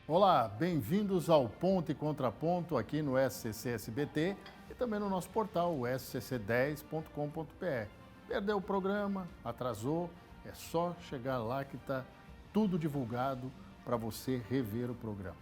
Olá, bem-vindos ao Ponto e Contraponto aqui no SCC SBT e também no nosso portal, o scc10.com.br. Perdeu o programa, atrasou, é só chegar lá que está tudo divulgado para você rever o programa.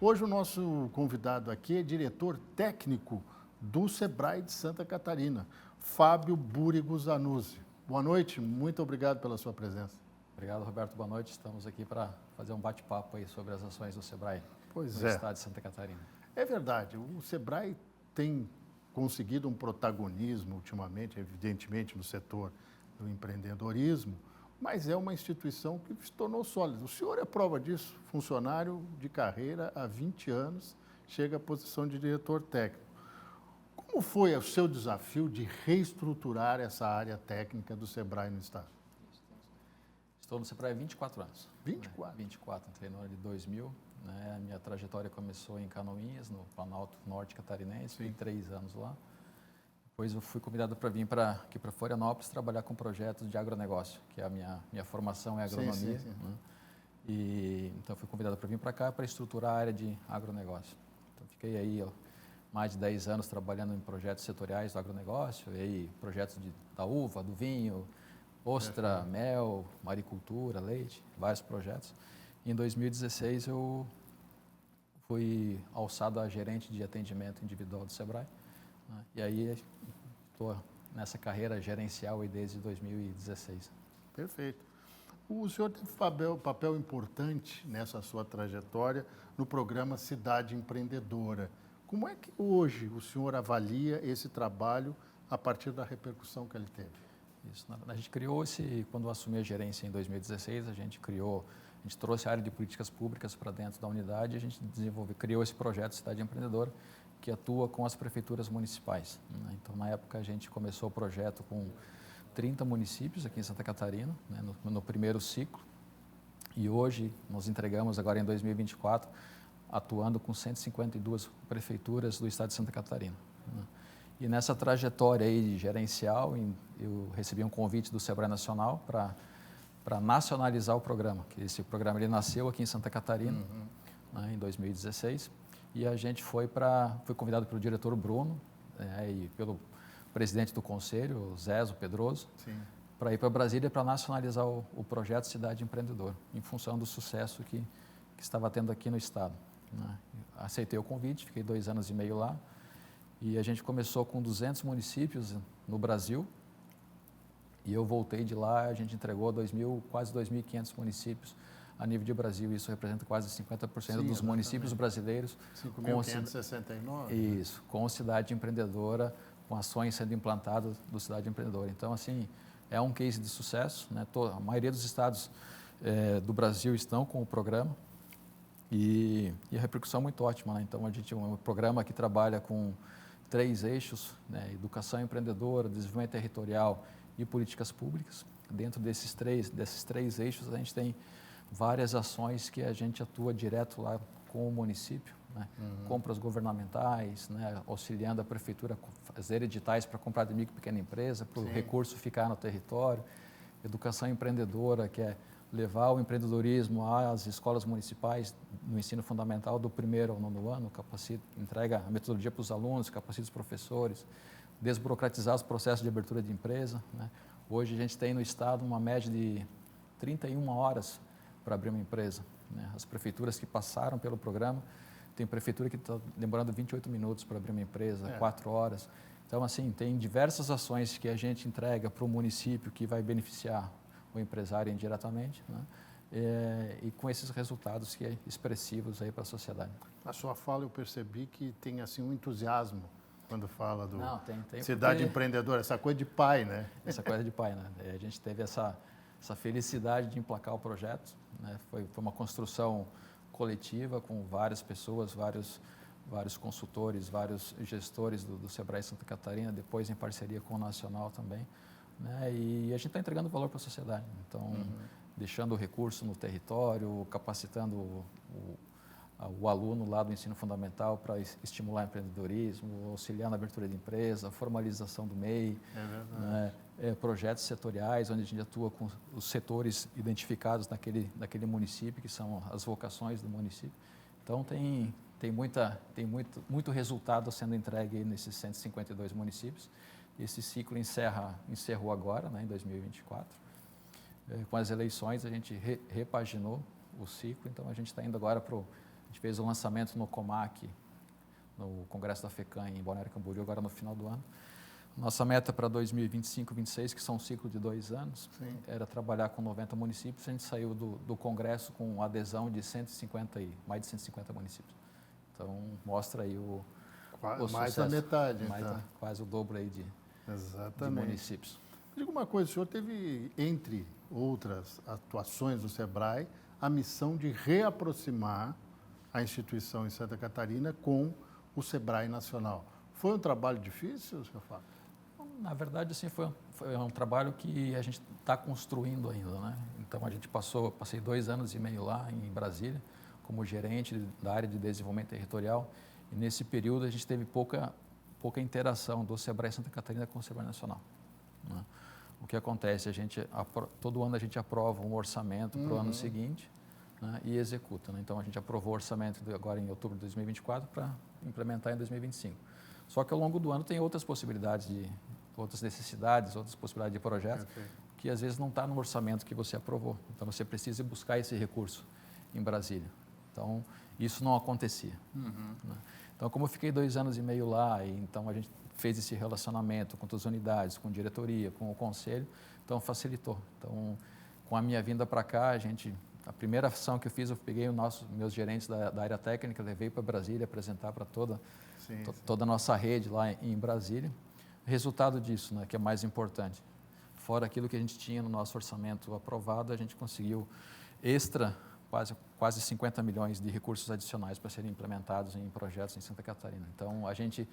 Hoje o nosso convidado aqui é diretor técnico do Sebrae de Santa Catarina, Fábio Búrigo Zanuzzi. Boa noite, muito obrigado pela sua presença. Obrigado, Roberto. Boa noite. Estamos aqui para fazer um bate-papo aí sobre as ações do Sebrae no estado de Santa Catarina. É verdade, o Sebrae tem conseguido um protagonismo ultimamente, evidentemente, no setor do empreendedorismo, mas é uma instituição que se tornou sólida. O senhor é prova disso, funcionário de carreira há 20 anos, chega à posição de diretor técnico. Como foi o seu desafio de reestruturar essa área técnica do Sebrae no estado? Estou no Sebrae há 24 anos. 24? 24, entrei no ano de 2000. Né? A minha trajetória começou em Canoinhas, no Planalto Norte Catarinense, fiquei 3 anos lá. Depois eu fui convidado para vir aqui para Florianópolis trabalhar com projetos de agronegócio, que é a minha formação é agronomia. Sim. Né? Então fui convidado para vir para cá para estruturar a área de agronegócio. Então fiquei aí mais de 10 anos trabalhando em projetos setoriais do agronegócio, e aí projetos da uva, do vinho, ostra, mel, maricultura, leite, vários projetos. Em 2016 eu fui alçado a gerente de atendimento individual do Sebrae, né? E aí estou nessa carreira gerencial aí desde 2016. Perfeito. O senhor teve papel importante nessa sua trajetória no programa Cidade Empreendedora. Como é que hoje o senhor avalia esse trabalho a partir da repercussão que ele teve? Isso. A gente criou quando eu assumi a gerência em 2016, a gente trouxe a área de políticas públicas para dentro da unidade e a gente criou esse projeto Cidade Empreendedora, que atua com as prefeituras municipais. Né? Então, na época, a gente começou o projeto com 30 municípios aqui em Santa Catarina, né, no primeiro ciclo, e hoje nós entregamos, agora em 2024, atuando com 152 prefeituras do estado de Santa Catarina. Né? E nessa trajetória aí de gerencial, eu recebi um convite do Sebrae Nacional para nacionalizar o programa, que esse programa ele nasceu aqui em Santa Catarina, né, em 2016, e a gente foi convidado pelo diretor Bruno, e pelo presidente do conselho, o Zezo Pedroso, para ir para Brasília para nacionalizar o projeto Cidade Empreendedora, em função do sucesso que estava tendo aqui no estado. Né? Aceitei o convite, fiquei 2 anos e meio lá, e a gente começou com 200 municípios no Brasil, e eu voltei de lá, a gente entregou quase 2.500 municípios a nível de Brasil. Isso representa quase 50% dos municípios brasileiros. 5.569? Isso, com Cidade Empreendedora, com ações sendo implantadas do Cidade Empreendedora. Então, assim, é um case de sucesso. Né? A maioria dos estados do Brasil estão com o programa e a repercussão é muito ótima. Né? Então, a gente é um programa que trabalha com 3 eixos, né? Educação empreendedora, desenvolvimento territorial e políticas públicas. Dentro desses três eixos, a gente tem várias ações que a gente atua direto lá com o município, né? Compras governamentais, né? Auxiliando a prefeitura a fazer editais para comprar de micro e pequena empresa, para o recurso ficar no território. Educação empreendedora, que é levar o empreendedorismo às escolas municipais no ensino fundamental do 1º ao 9º ano, entrega a metodologia para os alunos, capacita os professores, desburocratizar os processos de abertura de empresa. Né? Hoje a gente tem no estado uma média de 31 horas para abrir uma empresa. Né? As prefeituras que passaram pelo programa, tem prefeitura que está demorando 28 minutos para abrir uma empresa, 4 horas. Então, assim, tem diversas ações que a gente entrega para o município que vai beneficiar o empresário indiretamente, né? E com esses resultados que é expressivos aí para a sociedade. Na sua fala eu percebi que tem assim um entusiasmo quando fala do tem Cidade Empreendedora, essa coisa de pai, né? Essa coisa de pai, né? A gente teve essa felicidade de emplacar o projeto, né? Foi uma construção coletiva com várias pessoas, vários consultores, vários gestores do Sebrae Santa Catarina, depois em parceria com o Nacional também. Né? E a gente está entregando valor para a sociedade. Então, deixando o recurso no território, capacitando o aluno lá do ensino fundamental para estimular o empreendedorismo, auxiliar na abertura de empresa, formalização do MEI, né? Projetos setoriais, onde a gente atua com os setores identificados naquele município, que são as vocações do município. Então, tem muito resultado sendo entregue aí nesses 152 municípios. Esse ciclo encerrou agora, né, em 2024. Com as eleições, a gente repaginou o ciclo, então a gente está indo agora a gente fez o lançamento no COMAC, no Congresso da FECAM em Balneário Camboriú, agora no final do ano. Nossa meta para 2025 e 2026, que são um ciclo de 2 anos, sim, era trabalhar com 90 municípios. A gente saiu do Congresso com adesão de mais de 150 municípios. Então, mostra aí o mais sucesso. Da metade, quase o dobro aí de municípios. Diga uma coisa, o senhor teve, entre outras atuações do SEBRAE, a missão de reaproximar a instituição em Santa Catarina com o SEBRAE Nacional. Foi um trabalho difícil, senhor Fábio? Na verdade, assim, foi um trabalho que a gente está construindo ainda, né? Então, a gente passei 2 anos e meio lá em Brasília, como gerente da área de desenvolvimento territorial, e nesse período a gente teve pouca interação do SEBRAE Santa Catarina com o SEBRAE Nacional, né? O que acontece? Todo ano a gente aprova um orçamento para o ano seguinte, né, e executa, né? Então, a gente aprovou o orçamento agora em outubro de 2024 para implementar em 2025. Só que ao longo do ano tem outras possibilidades, outras necessidades, outras possibilidades de projetos, que às vezes não está no orçamento que você aprovou. Então, você precisa buscar esse recurso em Brasília. Então, isso não acontecia, né? Então, como eu fiquei 2 anos e meio lá, então a gente fez esse relacionamento com todas as unidades, com a diretoria, com o conselho, então facilitou. Então, com a minha vinda para cá, a primeira ação que eu fiz, eu peguei meus gerentes da área técnica, levei para Brasília, apresentar para toda a nossa rede lá em Brasília. Resultado disso, né, que é mais importante, fora aquilo que a gente tinha no nosso orçamento aprovado, a gente conseguiu quase 50 milhões de recursos adicionais para serem implementados em projetos em Santa Catarina. Então, a gente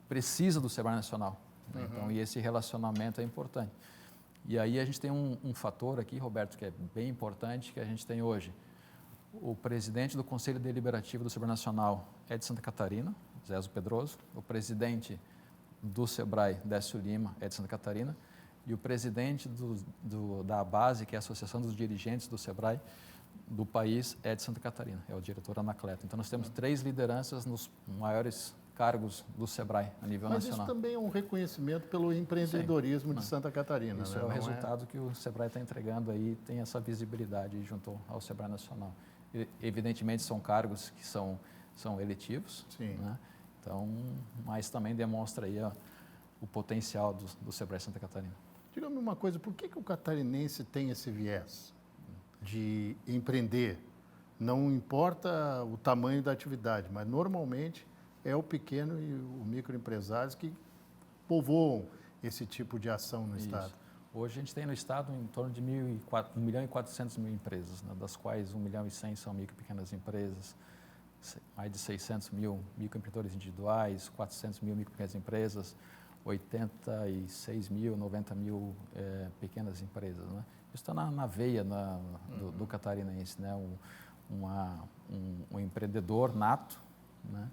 precisa do SEBRAE Nacional, né? Então, e esse relacionamento é importante. E aí a gente tem um fator aqui, Roberto, que é bem importante, que a gente tem hoje. O presidente do Conselho Deliberativo do SEBRAE Nacional é de Santa Catarina, Zézo Pedroso. O presidente do SEBRAE, Décio Lima, é de Santa Catarina. E o presidente da ABASE, que é a Associação dos Dirigentes do SEBRAE do país, é de Santa Catarina, é o diretor Anacleto. Então, nós temos 3 lideranças nos maiores cargos do SEBRAE a nível nacional. Mas isso também é um reconhecimento pelo empreendedorismo de Santa Catarina. Isso, né? É o resultado que o SEBRAE está entregando aí, tem essa visibilidade junto ao SEBRAE Nacional. E, evidentemente, são cargos que são eletivos, né? Então, mas também demonstra aí o potencial do SEBRAE Santa Catarina. Diga-me uma coisa, por que o catarinense tem esse viés de empreender? Não importa o tamanho da atividade, mas normalmente é o pequeno e o microempresários que povoam esse tipo de ação no Estado. Hoje a gente tem no Estado em torno de 1 milhão e 400 mil empresas, né, das quais 1 milhão e 100 são micro e pequenas empresas, mais de 600 mil microempreendedores individuais, 400 mil micro e pequenas empresas, 86 mil, 90 mil pequenas empresas, né? Isso está na veia do catarinense, né? Um empreendedor nato, né?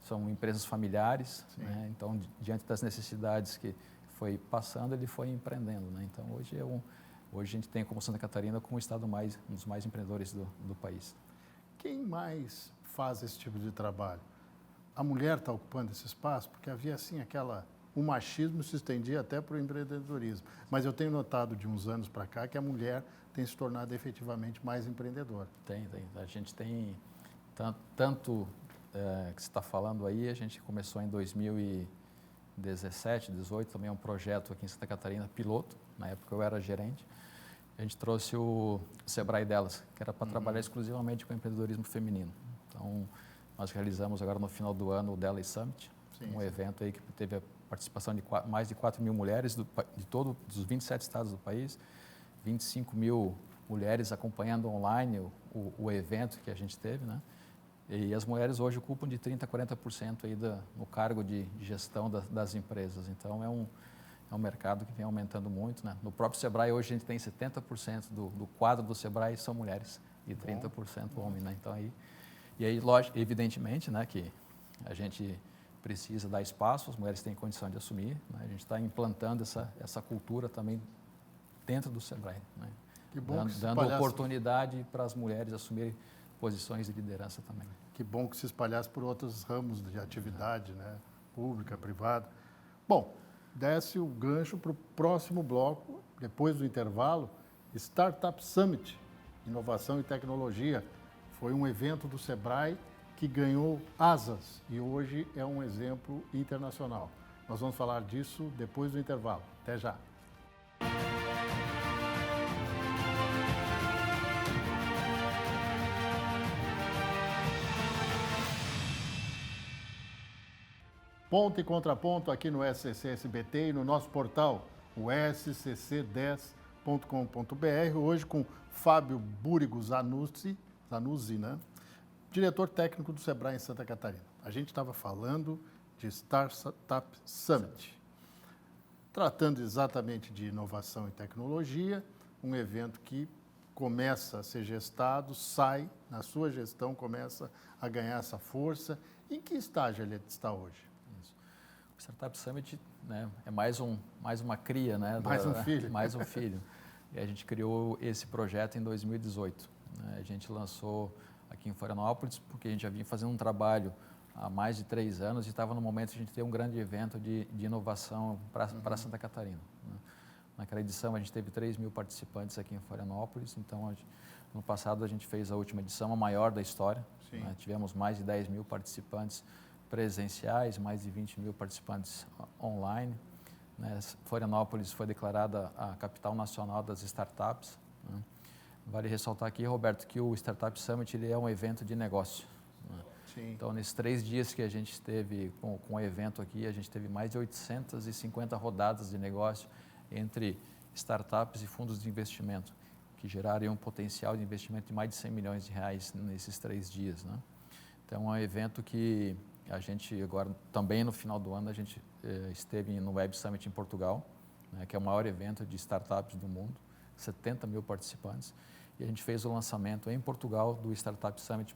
São empresas familiares, né? Então, diante das necessidades que foi passando, ele foi empreendendo, né? Então, hoje a gente tem como Santa Catarina como o estado um dos mais empreendedores do país. Quem mais faz esse tipo de trabalho? A mulher está ocupando esse espaço? Porque havia assim o machismo se estendia até para o empreendedorismo. Mas eu tenho notado de uns anos para cá que a mulher tem se tornado efetivamente mais empreendedora. Tem. A gente tem tanto que você está falando aí, a gente começou em 2017, 2018, também um projeto aqui em Santa Catarina, piloto, na época eu era gerente. A gente trouxe o SEBRAE Delas, que era para trabalhar exclusivamente com empreendedorismo feminino. Então, nós realizamos agora no final do ano o Delas Summit, evento aí que teve a participação de mais de 4 mil mulheres dos 27 estados do país, 25 mil mulheres acompanhando online o evento que a gente teve, né? E as mulheres hoje ocupam de 30% a 40% aí no cargo de gestão das empresas. Então, é um mercado que vem aumentando muito, né? No próprio SEBRAE, hoje a gente tem 70% do quadro do SEBRAE são mulheres e 30% homens, né? Então, lógico, evidentemente, né, que a gente precisa dar espaço, as mulheres têm condição de assumir, né? A gente está implantando essa cultura também dentro do SEBRAE, né? Que bom dando oportunidade para as mulheres assumirem posições de liderança também. Que bom que se espalhasse por outros ramos de atividade, né? Pública, privada. Bom, desce o gancho para o próximo bloco, depois do intervalo, Startup Summit, Inovação e Tecnologia. Foi um evento do Sebrae que ganhou asas e hoje é um exemplo internacional. Nós vamos falar disso depois do intervalo. Até já! Ponto e contraponto aqui no SCC-SBT e no nosso portal, o scc10.com.br, hoje com Fábio Búrigo Zanuzzi, né? Diretor técnico do Sebrae em Santa Catarina. A gente estava falando de Startup Summit, tratando exatamente de inovação e tecnologia, um evento que começa a ser gestado, sai na sua gestão, começa a ganhar essa força. Em que estágio ele está hoje? O Startup Summit, né, é mais uma cria, né? Mais um filho. Mais um filho. E a gente criou esse projeto em 2018. Né? A gente lançou aqui em Florianópolis, porque a gente já vinha fazendo um trabalho há mais de 3 anos e estava no momento de a gente ter um grande evento de inovação para Santa Catarina. Né? Naquela edição a gente teve 3.000 participantes aqui em Florianópolis, então no passado a gente fez a última edição, a maior da história. Né? Tivemos mais de 10.000 participantes presenciais, mais de 20.000 participantes online. Né? Florianópolis foi declarada a capital nacional das startups. Né? Vale ressaltar aqui, Roberto, que o Startup Summit ele é um evento de negócio. Né? Então, nesses 3 dias que a gente esteve com o evento aqui, a gente teve mais de 850 rodadas de negócio entre startups e fundos de investimento, que geraram um potencial de investimento de mais de 100 milhões de reais nesses 3 dias. Né? Então, é um evento que a gente agora, também no final do ano, a gente esteve no Web Summit em Portugal, né, que é o maior evento de startups do mundo, 70.000 participantes. E a gente fez o lançamento em Portugal do Startup Summit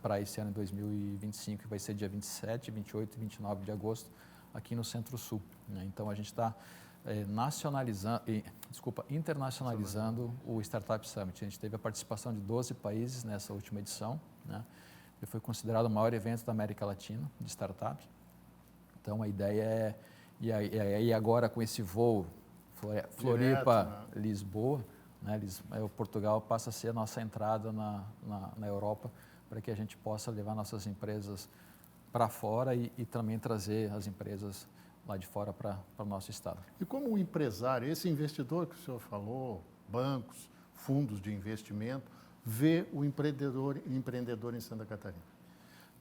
para esse ano, em 2025, que vai ser dia 27, 28 e 29 de agosto, aqui no Centro-Sul. Né? Então, a gente está internacionalizando o Startup Summit. A gente teve a participação de 12 países nessa última edição, né? Ele foi considerado o maior evento da América Latina de startups. Então, a ideia e agora com esse voo Floripa-Lisboa, né, Portugal passa a ser a nossa entrada na Europa para que a gente possa levar nossas empresas para fora e também trazer as empresas lá de fora para o nosso estado. E como o empresário, esse investidor que o senhor falou, bancos, fundos de investimento, vê o empreendedor em Santa Catarina?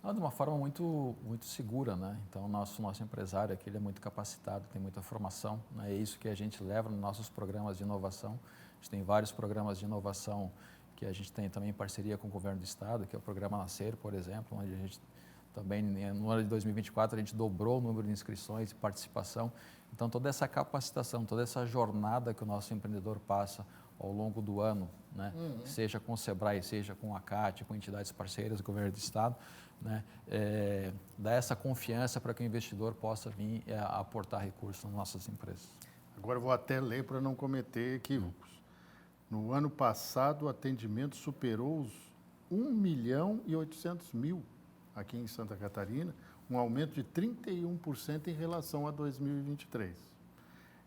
De uma forma muito segura, né? Então, o nosso empresário aqui ele é muito capacitado, tem muita formação, né? É isso que a gente leva nos nossos programas de inovação. A gente tem vários programas de inovação que a gente tem também em parceria com o governo do estado, que é o programa Nascer, por exemplo, onde a gente também, no ano de 2024, a gente dobrou o número de inscrições e participação. Então, toda essa capacitação, toda essa jornada que o nosso empreendedor passa ao longo do ano, né? Seja com o Sebrae, seja com a CAT, com entidades parceiras do governo do estado, né? Dá essa confiança para que o investidor possa vir a aportar recursos nas nossas empresas. Agora eu vou até ler para não cometer equívocos. No ano passado, o atendimento superou os 1.800.000 aqui em Santa Catarina, um aumento de 31% em relação a 2023.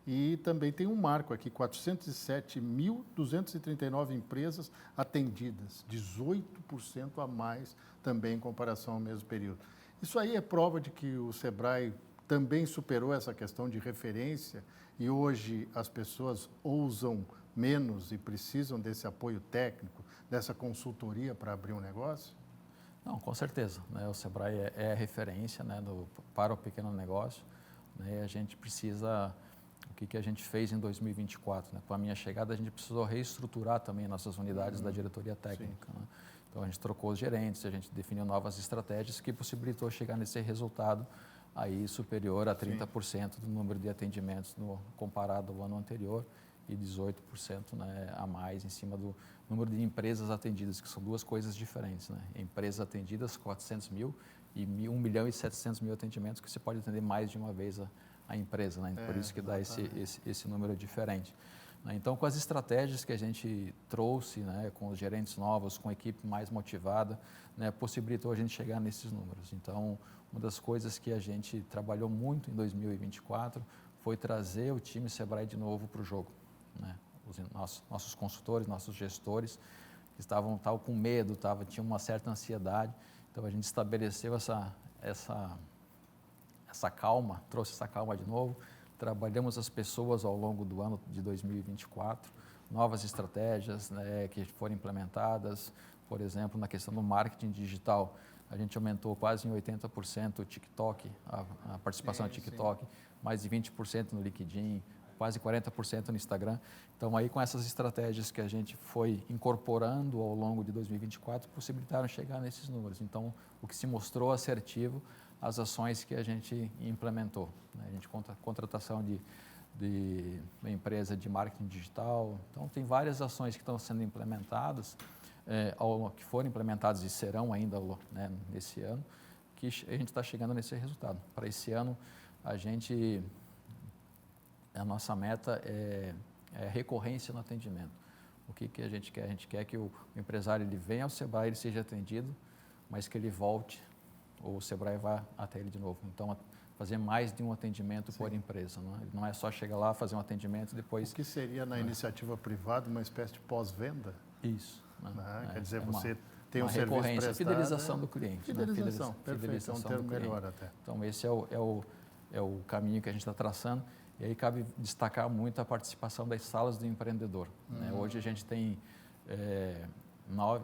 E também tem um marco aqui, 407.239 empresas atendidas, 18% a mais também em comparação ao mesmo período. Isso aí é prova de que o Sebrae também superou essa questão de referência e hoje as pessoas ousam menos e precisam desse apoio técnico, dessa consultoria para abrir um negócio? Não, com certeza. Né? O Sebrae é a referência, né, para o pequeno negócio. Né? A gente precisa... O que a gente fez em 2024? Né? Com a minha chegada, a gente precisou reestruturar também nossas unidades da diretoria técnica. Né? Então, a gente trocou os gerentes, a gente definiu novas estratégias que possibilitou chegar nesse resultado aí superior a 30% do número de atendimentos comparado ao ano anterior e 18%, né, a mais em cima do número de empresas atendidas, que são 2 coisas diferentes. Né? Empresas atendidas, 400.000 e 1.700.000 atendimentos que você pode atender mais de uma vez a empresa, né? Por isso que dá esse número diferente. né? Então, com as estratégias que a gente trouxe, né, com os gerentes novos, com a equipe mais motivada, né, possibilitou a gente chegar nesses números. Então, uma das coisas que a gente trabalhou muito em 2024 foi trazer o time Sebrae de novo para o jogo, né? Os nossos consultores, nossos gestores, que estavam com medo, tinham uma certa ansiedade. Então, a gente estabeleceu essa calma, trouxe essa calma de novo. Trabalhamos as pessoas ao longo do ano de 2024, novas estratégias, né, que foram implementadas. Por exemplo, na questão do marketing digital, a gente aumentou quase em 80% o TikTok, a participação no TikTok, mais de 20% no LinkedIn, quase 40% no Instagram. Então, aí com essas estratégias que a gente foi incorporando ao longo de 2024, possibilitaram chegar nesses números. Então, o que se mostrou assertivo, as ações que a gente implementou, né? A gente contratação de uma empresa de marketing digital. Então, tem várias ações que estão sendo implementadas, que foram implementadas e serão ainda, né, nesse ano, que a gente está chegando nesse resultado. Para esse ano, a nossa meta é recorrência no atendimento. O que a gente quer? A gente quer que o empresário ele venha ao Sebrae, ele seja atendido, mas que ele volte, ou o Sebrae vá até ele de novo. Então, fazer mais de um atendimento por empresa. Não é? Não é só chegar lá, fazer um atendimento e depois... O que seria, na iniciativa privada, uma espécie de pós-venda? Isso. Quer dizer, você tem um serviço recorrência, prestado... Fidelização do cliente. Fidelização, Né? perfeito, Fidelização é um termo do cliente. melhor até. Então, esse é o caminho que a gente está traçando. E aí cabe destacar muito a participação das salas do empreendedor. Né? Hoje a gente tem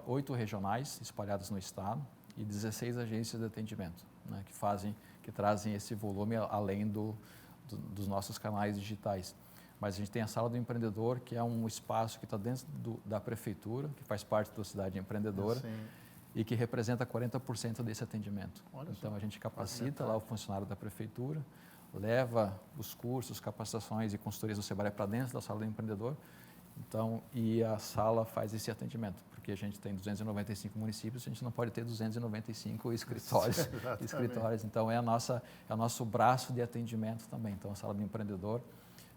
8 regionais espalhadas no estado e 16 agências de atendimento, né? que trazem esse volume além dos nossos canais digitais. Mas a gente tem a Sala do Empreendedor, que é um espaço que está dentro da prefeitura, que faz parte da cidade empreendedora e que representa 40% desse atendimento. Então, a gente capacita lá o funcionário da prefeitura, leva os cursos, capacitações e consultorias do Sebrae para dentro da Sala do Empreendedor. Então, e a sala faz esse atendimento, porque a gente tem 295 municípios, a gente não pode ter 295 escritórios. Então, é o nosso braço de atendimento também. Então, a Sala do Empreendedor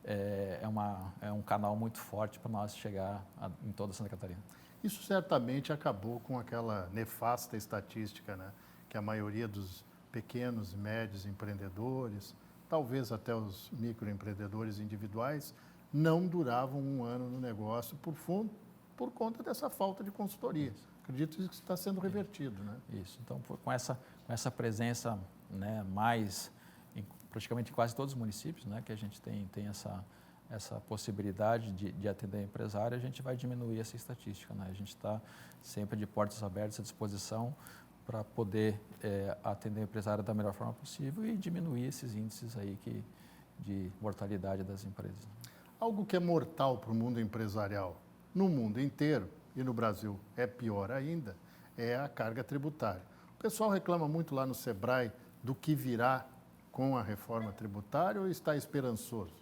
é um canal muito forte para nós chegar em toda Santa Catarina. Isso certamente acabou com aquela nefasta estatística, né? Que a maioria dos pequenos e médios empreendedores, talvez até os microempreendedores individuais, não duravam um ano no negócio por conta dessa falta de consultoria. Acredito que isso está sendo revertido, né? Isso. Então, com essa presença, né, mais em praticamente quase todos os municípios, né, que a gente tem essa possibilidade de atender empresário, a gente vai diminuir essa estatística, né? A gente está sempre de portas abertas à disposição para poder atender o empresário da melhor forma possível e diminuir esses índices aí de mortalidade das empresas. Algo que é mortal para o mundo empresarial, no mundo inteiro e no Brasil é pior ainda, é a carga tributária. O pessoal reclama muito lá no Sebrae do que virá com a reforma tributária ou está esperançoso?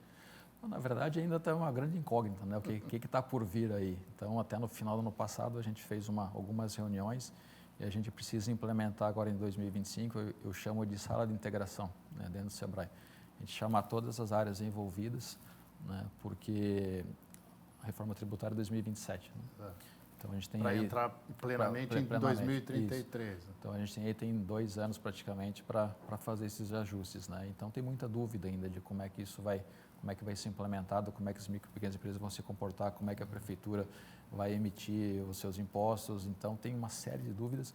Na verdade, ainda está uma grande incógnita, né? O que está por vir aí. Então, até no final do ano passado, a gente fez algumas reuniões e a gente precisa implementar agora em 2025, eu chamo de sala de integração, né, dentro do Sebrae. A gente chama todas as áreas envolvidas, né, porque a reforma tributária é 2027. Né? Então, a gente tem para entrar plenamente em 2033. Isso. Então, a gente tem 2 anos praticamente para fazer esses ajustes. Né? Então, tem muita dúvida ainda de como é que isso vai ser implementado, como é que as micro e pequenas empresas vão se comportar, como é que a prefeitura vai emitir os seus impostos. Então, tem uma série de dúvidas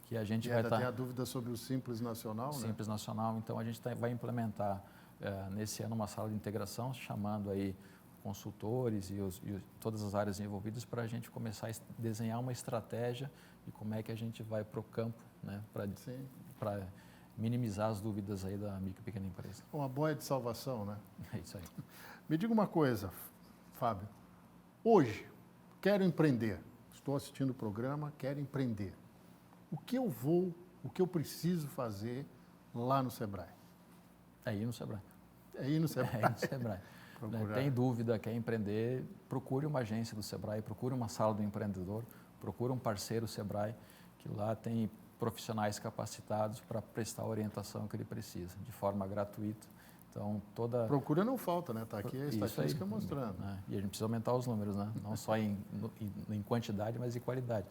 que a gente vai estar... tem a dúvida sobre o Simples Nacional, né? Simples Nacional. Então, a gente vai implementar nesse ano uma sala de integração, chamando aí consultores e todas as áreas envolvidas para a gente começar a desenhar uma estratégia de como é que a gente vai para o campo, né, para minimizar as dúvidas aí da micro e pequena empresa. Uma boia de salvação, né? É isso aí. Me diga uma coisa, Fábio. Hoje, quero empreender. Estou assistindo o programa, quero empreender. O que eu preciso fazer lá no Sebrae? É ir no Sebrae. É ir no Sebrae. É ir no Sebrae. Tem dúvida, quer empreender, procure uma agência do Sebrae, procure uma sala do empreendedor, procure um parceiro Sebrae, que lá tem profissionais capacitados para prestar a orientação que ele precisa, de forma gratuita. Então, toda... Procura não falta, né? Está aqui a estatística mostrando. E a gente precisa aumentar os números, né? Não só em quantidade, mas em qualidade.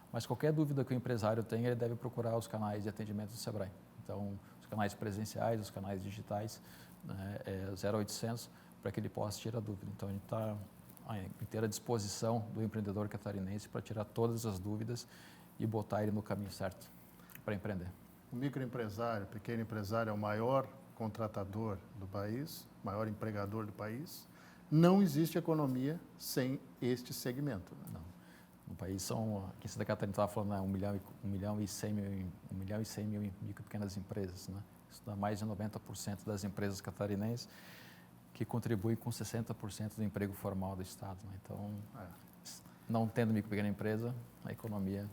Mas qualquer dúvida que o empresário tenha, ele deve procurar os canais de atendimento do Sebrae. Então, os canais presenciais, os canais digitais, né, 0800, para que ele possa tirar dúvida. Então, a gente está à inteira disposição do empreendedor catarinense para tirar todas as dúvidas e botar ele no caminho certo para empreender. O microempresário, o pequeno empresário é o maior contratador do país, maior empregador do país. Não existe economia sem este segmento. Né? Não. No país são, aqui em Santa Catarina estava falando, né, 1 milhão e 100 mil micro e pequenas empresas. Né? Isso dá mais de 90% das empresas catarinenses, que contribuem com 60% do emprego formal do Estado. Né? Então, não tendo micro e pequena empresa, a economia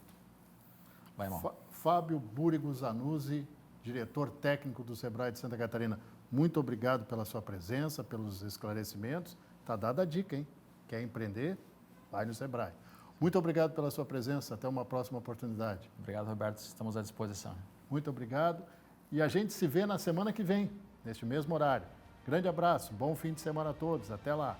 vai mal. Fábio Búrigo Zanuzzi, diretor técnico do Sebrae de Santa Catarina, muito obrigado pela sua presença, pelos esclarecimentos. Está dada a dica, hein? Quer empreender? Vai no Sebrae. Muito obrigado pela sua presença. Até uma próxima oportunidade. Obrigado, Roberto. Estamos à disposição. Muito obrigado. E a gente se vê na semana que vem, neste mesmo horário. Grande abraço. Bom fim de semana a todos. Até lá.